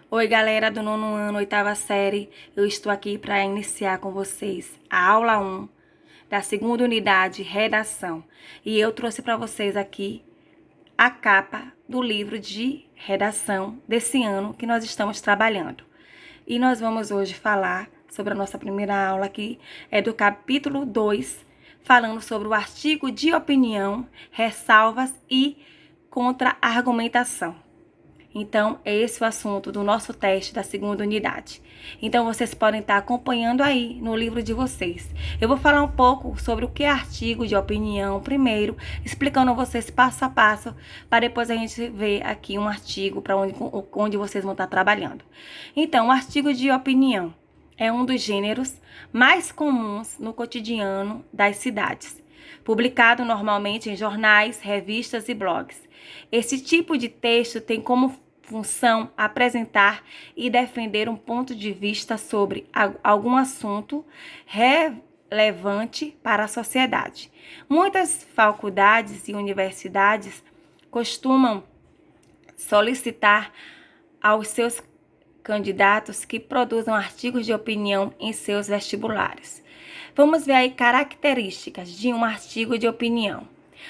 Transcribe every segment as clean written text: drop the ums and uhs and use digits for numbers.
Oi, galera do nono ano, oitava série. Eu estou aqui para iniciar com vocês a aula 1 da segunda unidade, redação. E eu trouxe para vocês aqui a capa do livro de redação desse ano que nós estamos trabalhando. E nós vamos hoje falar sobre a nossa primeira aula, que é do capítulo 2, falando sobre o artigo de opinião, ressalvas e contra-argumentação. Então, é esse o assunto do nosso teste da segunda unidade. Então, vocês podem estar acompanhando aí no livro de vocês. Eu vou falar um pouco sobre o que é artigo de opinião primeiro, explicando a vocês passo a passo, para depois a gente ver aqui um artigo para onde vocês vão estar trabalhando. Então, o artigo de opinião é um dos gêneros mais comuns no cotidiano das cidades, publicado normalmente em jornais, revistas e blogs. Esse tipo de texto tem como função apresentar e defender um ponto de vista sobre algum assunto relevante para a sociedade. Muitas faculdades e universidades costumam solicitar aos seus candidatos que produzam artigos de opinião em seus vestibulares. Vamos ver aí características de um artigo de opinião.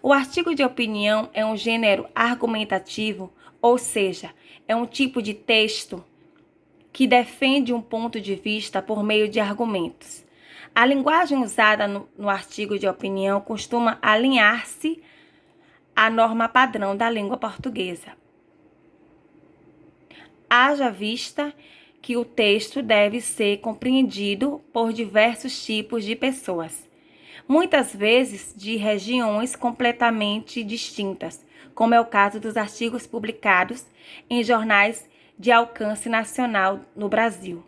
O artigo de opinião é um gênero argumentativo, ou seja, é um tipo de texto que defende um ponto de vista por meio de argumentos. A linguagem usada no artigo de opinião costuma alinhar-se à norma padrão da língua portuguesa. Haja vista que o texto deve ser compreendido por diversos tipos de pessoas, muitas vezes de regiões completamente distintas, como é o caso dos artigos publicados em jornais de alcance nacional no Brasil.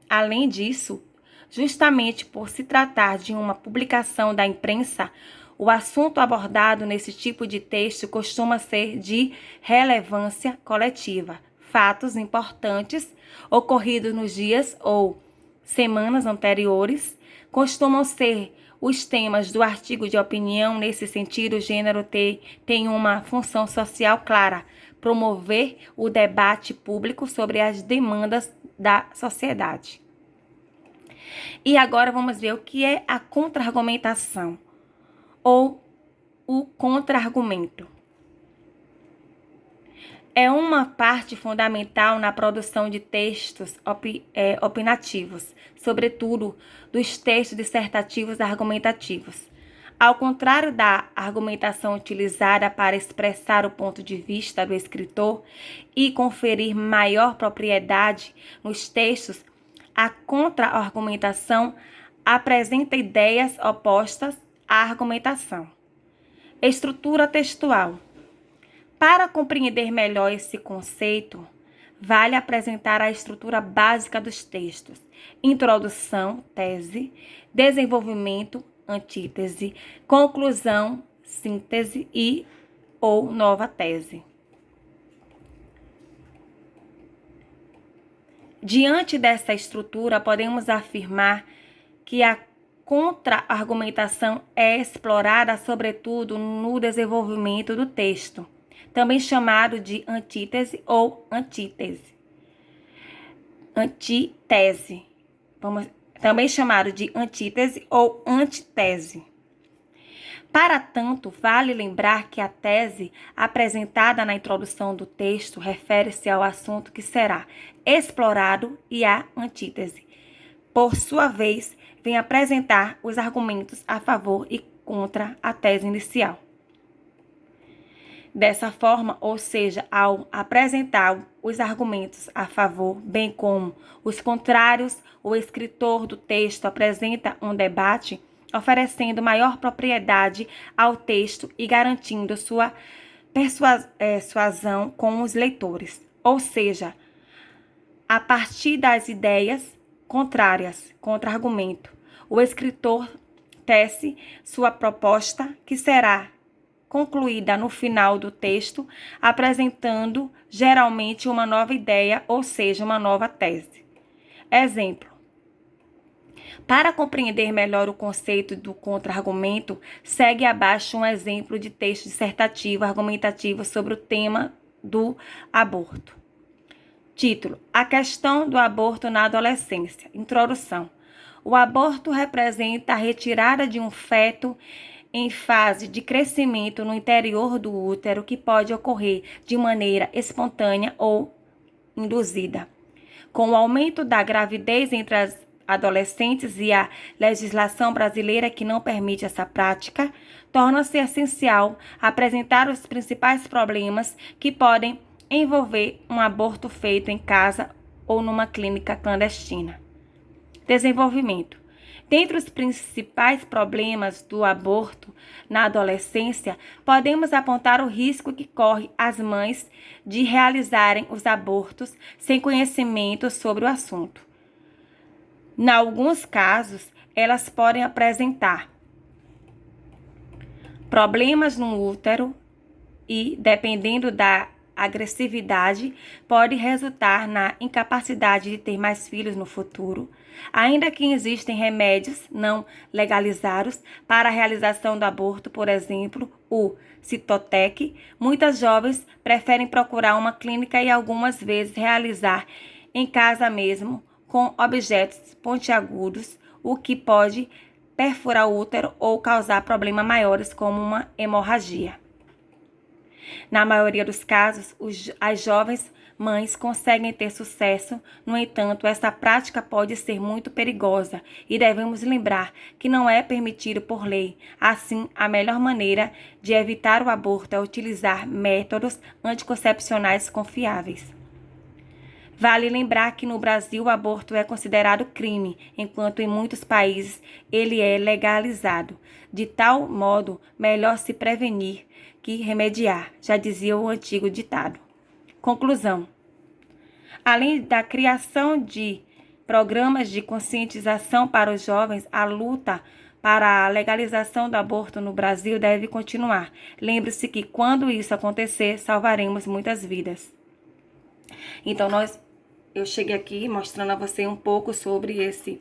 Além disso, justamente por se tratar de uma publicação da imprensa, o assunto abordado nesse tipo de texto costuma ser de relevância coletiva. Fatos importantes ocorridos nos dias ou semanas anteriores costumam ser os temas do artigo de opinião. Nesse sentido, o gênero tem uma função social clara: promover o debate público sobre as demandas da sociedade. E agora vamos ver o que é a contra-argumentação ou o contra-argumento. É uma parte fundamental na produção de textos opinativos, sobretudo dos textos dissertativos argumentativos. Ao contrário da argumentação utilizada para expressar o ponto de vista do escritor e conferir maior propriedade nos textos, a contra-argumentação apresenta ideias opostas à argumentação. Estrutura textual. Para compreender melhor esse conceito, vale apresentar a estrutura básica dos textos: introdução, tese, desenvolvimento, antítese, conclusão, síntese e ou nova tese. Diante dessa estrutura, podemos afirmar que a contra-argumentação é explorada sobretudo no desenvolvimento do texto, também chamado de antítese ou antítese. Antítese. Também chamado de antítese ou antitese. Para tanto, vale lembrar que a tese apresentada na introdução do texto refere-se ao assunto que será explorado e a antítese, por sua vez, vem apresentar os argumentos a favor e contra a tese inicial. Dessa forma, ou seja, ao apresentar os argumentos a favor, bem como os contrários, o escritor do texto apresenta um debate, oferecendo maior propriedade ao texto e garantindo sua persuasão com os leitores. Ou seja, a partir das ideias contrárias, contra-argumento, o escritor tece sua proposta, que será concluída no final do texto, apresentando geralmente uma nova ideia, ou seja, uma nova tese. Exemplo: para compreender melhor o conceito do contra-argumento, segue abaixo um exemplo de texto dissertativo argumentativo sobre o tema do aborto. Título: A questão do aborto na adolescência. Introdução. O aborto representa a retirada de um feto em fase de crescimento no interior do útero, que pode ocorrer de maneira espontânea ou induzida. Com o aumento da gravidez entre as adolescentes e a legislação brasileira que não permite essa prática, torna-se essencial apresentar os principais problemas que podem envolver um aborto feito em casa ou numa clínica clandestina. Desenvolvimento. Dentre os principais problemas do aborto na adolescência, podemos apontar o risco que corre as mães de realizarem os abortos sem conhecimento sobre o assunto. Em alguns casos, elas podem apresentar problemas no útero e, dependendo da agressividade, pode resultar na incapacidade de ter mais filhos no futuro. Ainda que existem remédios não legalizados para a realização do aborto, por exemplo, o Citotec, muitas jovens preferem procurar uma clínica e algumas vezes realizar em casa mesmo, com objetos pontiagudos, o que pode perfurar o útero ou causar problemas maiores, como uma hemorragia. Na maioria dos casos, as jovens mães conseguem ter sucesso. No entanto, essa prática pode ser muito perigosa e devemos lembrar que não é permitido por lei. Assim, a melhor maneira de evitar o aborto é utilizar métodos anticoncepcionais confiáveis. Vale lembrar que no Brasil o aborto é considerado crime, enquanto em muitos países ele é legalizado. De tal modo, melhor se prevenir que remediar, já dizia o antigo ditado. Conclusão. Além da criação de programas de conscientização para os jovens, a luta para a legalização do aborto no Brasil deve continuar. Lembre-se que quando isso acontecer, salvaremos muitas vidas. Então, eu cheguei aqui mostrando a você um pouco sobre esse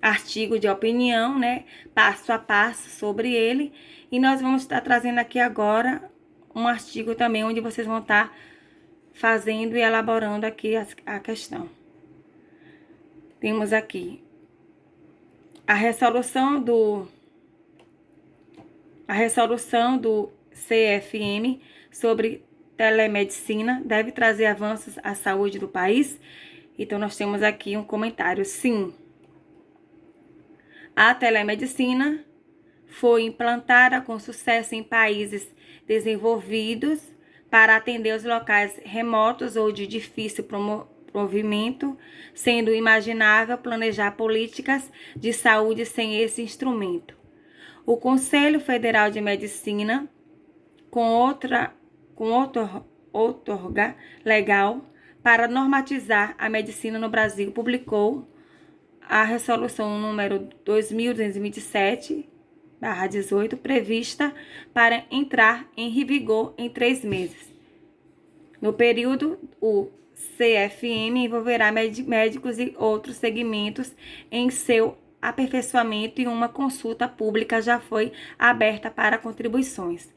artigo de opinião, né? Passo a passo sobre ele. E nós vamos estar trazendo aqui agora um artigo também, onde vocês vão estar fazendo e elaborando aqui a questão. Temos aqui a resolução do CFM sobre telemedicina deve trazer avanços à saúde do país? Então, nós temos aqui um comentário. Sim, a telemedicina foi implantada com sucesso em países desenvolvidos para atender os locais remotos ou de difícil provimento, sendo imaginável planejar políticas de saúde sem esse instrumento. O Conselho Federal de Medicina, com outorga legal para normatizar a medicina no Brasil, publicou a resolução número 2227/18, prevista para entrar em vigor em 3 meses. No período, o CFM envolverá médicos e outros segmentos em seu aperfeiçoamento e uma consulta pública já foi aberta para contribuições.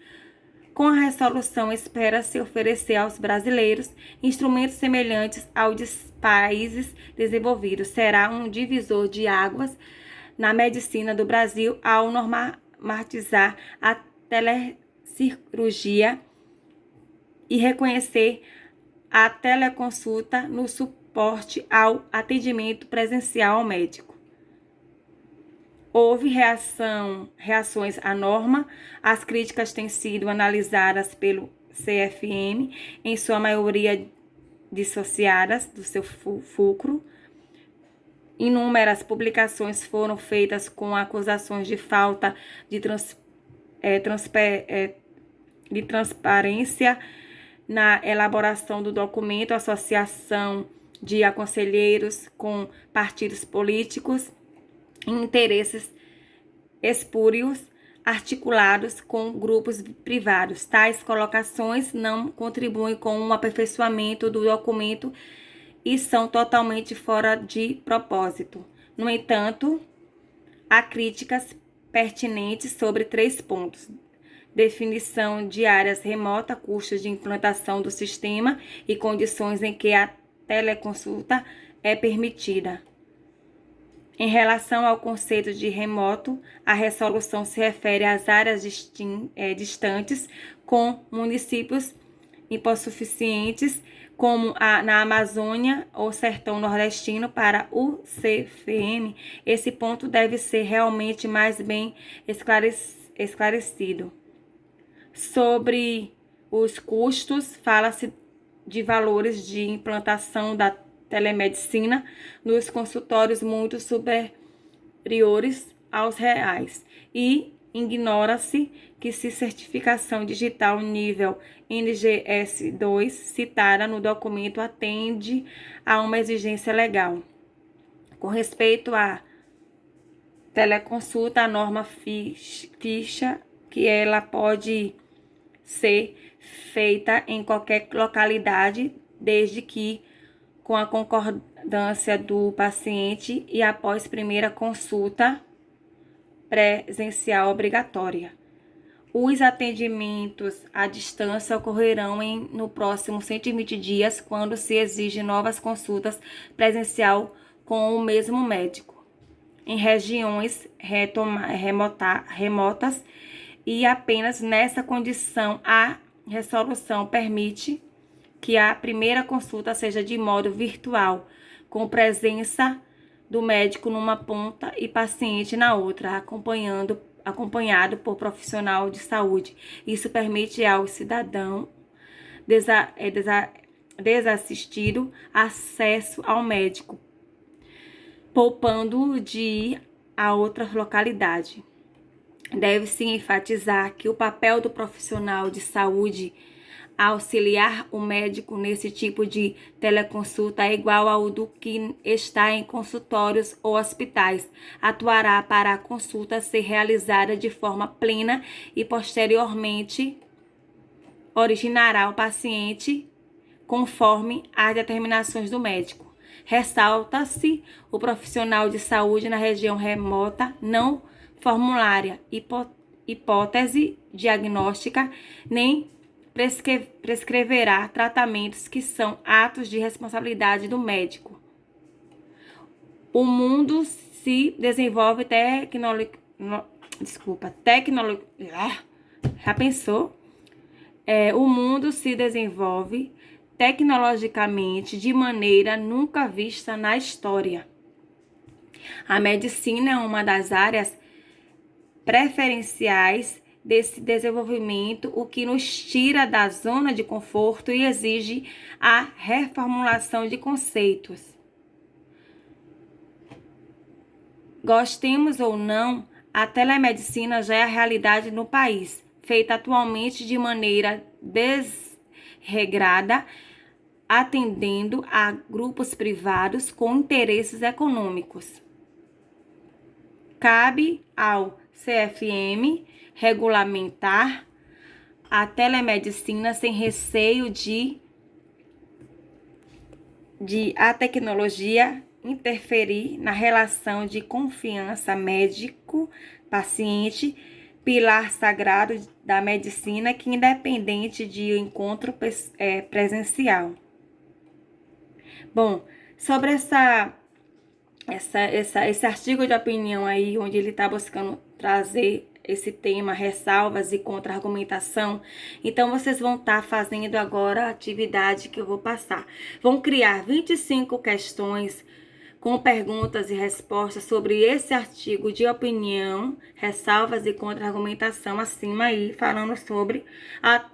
Com a resolução, espera-se oferecer aos brasileiros instrumentos semelhantes aos de países desenvolvidos. Será um divisor de águas na medicina do Brasil ao normatizar a telecirurgia e reconhecer a teleconsulta no suporte ao atendimento presencial ao médico. Houve reações à norma. As críticas têm sido analisadas pelo CFM, em sua maioria dissociadas do seu fulcro. Inúmeras publicações foram feitas com acusações de falta de transparência na elaboração do documento, associação de aconselheiros com partidos políticos, interesses espúrios articulados com grupos privados. Tais colocações não contribuem com o aperfeiçoamento do documento e são totalmente fora de propósito. No entanto, há críticas pertinentes sobre 3 pontos: definição de áreas remotas, custos de implantação do sistema e condições em que a teleconsulta é permitida. Em relação ao conceito de remoto, a resolução se refere às áreas distantes com municípios hipossuficientes, como na Amazônia ou Sertão Nordestino. Para o CFM, esse ponto deve ser realmente mais bem esclarecido. Sobre os custos, fala-se de valores de implantação da telemedicina nos consultórios muito superiores aos reais, e ignora-se que se certificação digital nível NGS2 citada no documento atende a uma exigência legal. Com respeito à teleconsulta, a norma fixa que ela pode ser feita em qualquer localidade, desde que com a concordância do paciente e após primeira consulta presencial obrigatória. Os atendimentos à distância ocorrerão no próximo 120 dias, quando se exige novas consultas presencial com o mesmo médico, em regiões remotas, e apenas nessa condição a resolução permite que a primeira consulta seja de modo virtual, com presença do médico numa ponta e paciente na outra, acompanhado por profissional de saúde. Isso permite ao cidadão desassistido acesso ao médico, poupando de ir a outra localidade. Deve-se enfatizar que o papel do profissional de saúde auxiliar o médico nesse tipo de teleconsulta é igual ao do que está em consultórios ou hospitais. Atuará para a consulta ser realizada de forma plena e posteriormente originará o paciente conforme as determinações do médico. Ressalta-se o profissional de saúde na região remota não formulária, hipótese diagnóstica, nem prescreverá tratamentos que são atos de responsabilidade do médico. O mundo se desenvolve O mundo se desenvolve tecnologicamente de maneira nunca vista na história. A medicina é uma das áreas preferenciais desse desenvolvimento, o que nos tira da zona de conforto e exige a reformulação de conceitos. Gostemos ou não, a telemedicina já é a realidade no país, feita atualmente de maneira desregrada, atendendo a grupos privados com interesses econômicos. Cabe ao CFM regulamentar a telemedicina sem receio de a tecnologia interferir na relação de confiança médico-paciente, pilar sagrado da medicina que independente de encontro presencial. Bom, sobre esse artigo de opinião aí, onde ele está buscando trazer esse tema, ressalvas e contra-argumentação, então vocês vão estar fazendo agora a atividade que eu vou passar. Vão criar 25 questões com perguntas e respostas sobre esse artigo de opinião, ressalvas e contra-argumentação acima aí, falando sobre a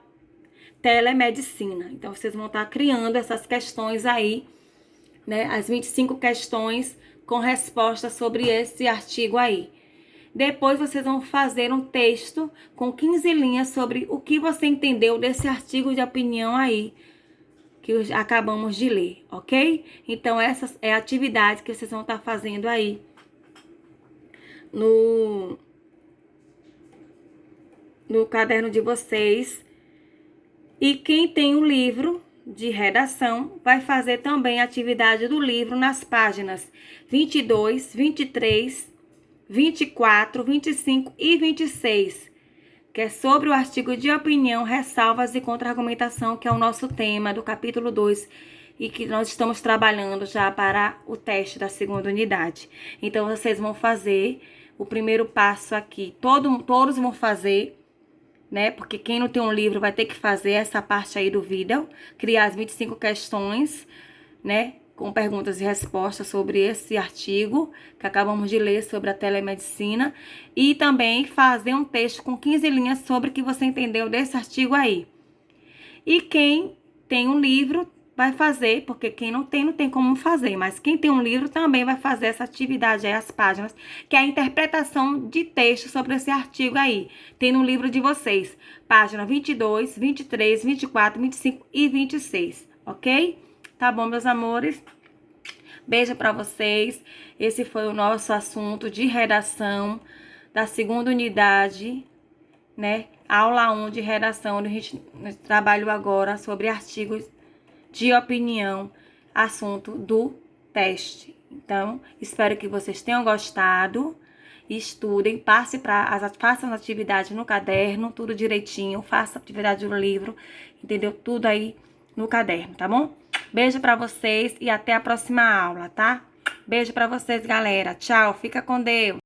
telemedicina. Então, vocês vão estar criando essas questões aí, né? As 25 questões com respostas sobre esse artigo aí. Depois vocês vão fazer um texto com 15 linhas sobre o que você entendeu desse artigo de opinião aí, que acabamos de ler, ok? Então, essa é a atividade que vocês vão estar fazendo aí no caderno de vocês. E quem tem o livro de redação vai fazer também a atividade do livro nas páginas 22, 23, 24, 25 e 26, que é sobre o artigo de opinião, ressalvas e contra-argumentação, que é o nosso tema do capítulo 2, e que nós estamos trabalhando já para o teste da segunda unidade. Então, vocês vão fazer o primeiro passo aqui. Todos vão fazer, né? Porque quem não tem um livro vai ter que fazer essa parte aí do vídeo. Criar as 25 questões, né? Com perguntas e respostas sobre esse artigo que acabamos de ler sobre a telemedicina. E também fazer um texto com 15 linhas sobre o que você entendeu desse artigo aí. E quem tem um livro vai fazer, porque quem não tem como fazer. Mas quem tem um livro também vai fazer essa atividade aí, as páginas, que é a interpretação de texto sobre esse artigo aí. Tem no livro de vocês, página 22, 23, 24, 25 e 26, ok? Tá bom, meus amores? Beijo pra vocês. Esse foi o nosso assunto de redação da segunda unidade, né? Aula 1 de redação, onde a gente trabalhou agora sobre artigos de opinião, assunto do teste. Então, espero que vocês tenham gostado. Estudem, façam as atividades no caderno, tudo direitinho. Faça a atividade do livro, entendeu? Tudo aí no caderno, tá bom? Beijo pra vocês e até a próxima aula, tá? Beijo pra vocês, galera. Tchau, fica com Deus.